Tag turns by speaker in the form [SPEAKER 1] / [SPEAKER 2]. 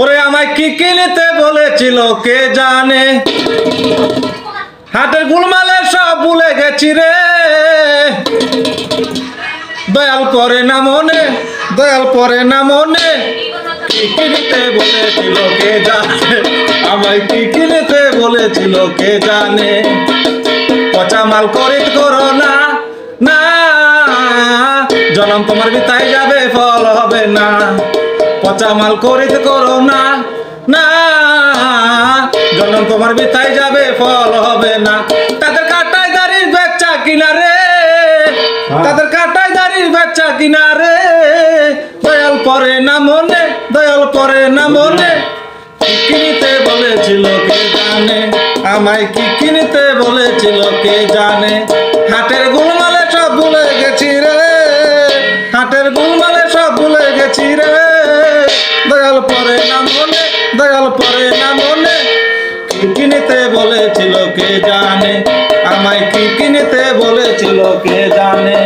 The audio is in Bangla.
[SPEAKER 1] ওরে আমায় কি কিনতে বলেছিল কে জানে, হাটের গুলমালে সব ভুলে গেছি রে। দয়াল পরে না মনে, দয়াল পরে না মনে, কি কিনতে বলেছিল কে জানে, আমায় কি কিনতে বলেছিল কে জানে। পচা মাল করিত করো না, না জনম তোমার বিতাই যাবে ফল হবে না। পচা মাল করিত করো না, না জনম তোমার বিতাই যাবে ফল হবে না। তাদের কাটায় দাড়ির বেচা কিনা রে, তাদের কাটায় দাড়ির বেচা কিনা রে। দয়াল পরে না মনে, দয়াল পরে না মনে, কি কিনতে বলেছিল কে জানে, আমায় কি কিনতে বলেছিল কে জানে। হাটের গুলমালে সব ভুলে গেছি রে, হাটের গুলমালে সব ভুলে গেছি রে। দয়াল পরে না মনে, দয়াল পরে না মনে, কি কিনতে বলেছিল কে জানে, আমায় কি কিনতে বলেছিল কে জানে।